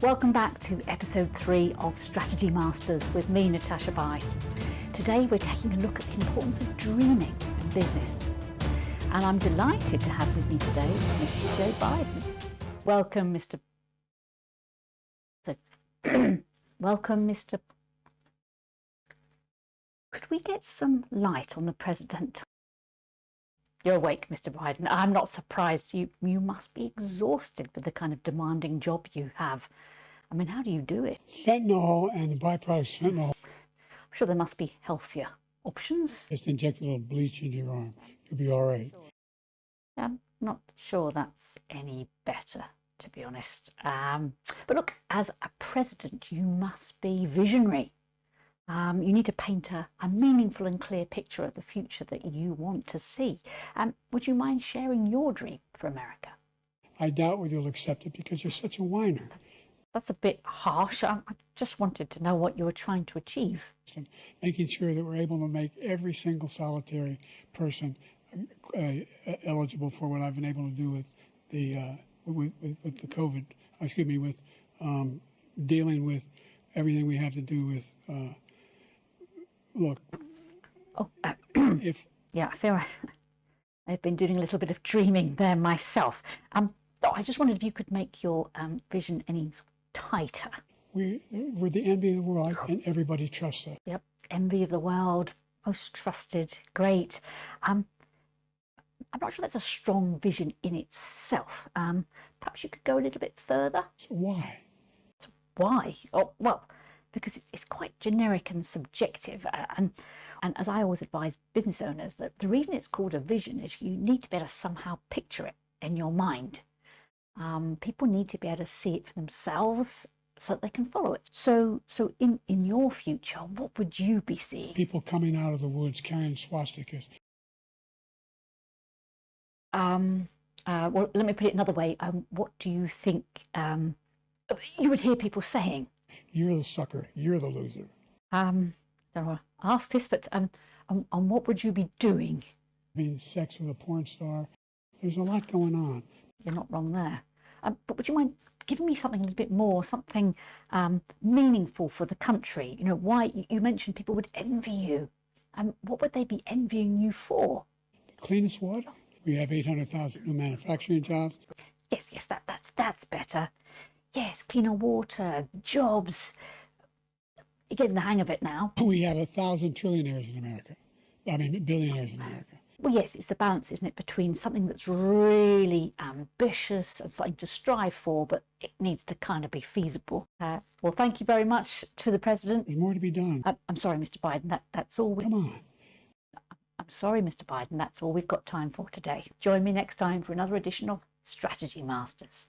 Welcome back to episode 3 of Strategy Masters with me, Natasha Bai. Today we're taking a look at the importance of dreaming in business. And I'm delighted to have with me today Mr. Joe Biden. Welcome, Mr. Welcome, Mr. Could we get some light on the president? You're awake, Mr. Biden. I'm not surprised. You must be exhausted with the kind of demanding job you have. I mean, how do you do it? Fentanyl and the byproducts of fentanyl. I'm sure there must be healthier options. Just inject a little bleach into your arm. You'll be all right. I'm not sure that's any better, to be honest. But look, as a president, you must be visionary. You need to paint a meaningful and clear picture of the future that you want to see. Would you mind sharing your dream for America? I doubt whether you'll accept it because you're such a whiner. That's a bit harsh. I just wanted to know what you were trying to achieve. Making sure that we're able to make every single solitary person eligible for what I've been able to do with the with the COVID. With dealing with everything we have to do with. Look. Yeah, I feel I've been doing a little bit of dreaming there myself. I just wondered if you could make your vision any tighter. We're the envy of the world, and everybody trusts us. Yep, envy of the world, most trusted, great. I'm not sure that's a strong vision in itself. Perhaps you could go a little bit further. So why? Why? Oh, well, because it's quite generic and subjective. And as I always advise business owners, that the reason it's called a vision is you need to be able to somehow picture it in your mind. People need to be able to see it for themselves so that they can follow it. So in your future, what would you be seeing? People coming out of the woods carrying swastikas. Well, let me put it another way. What do you think you would hear people saying? You're the sucker. You're the loser. Don't want to ask this, but what would you be doing? Having sex with a porn star. There's a lot going on. You're not wrong there. But would you mind giving me something a little bit more, something meaningful for the country? You know, why you mentioned people would envy you. What would they be envying you for? The cleanest water. We have 800,000 new manufacturing jobs. Yes, that's better. Yes, cleaner water, jobs. You're getting the hang of it now. We have 1,000 trillionaires in America. I mean, billionaires in America. Well, yes, it's the balance, isn't it, between something that's really ambitious and something to strive for, but it needs to kind of be feasible. Well, thank you very much to the President. There's more to be done. I'm sorry, Mr. Biden, that's all. Come on. I'm sorry, Mr. Biden, that's all we've got time for today. Join me next time for another edition of Strategy Masters.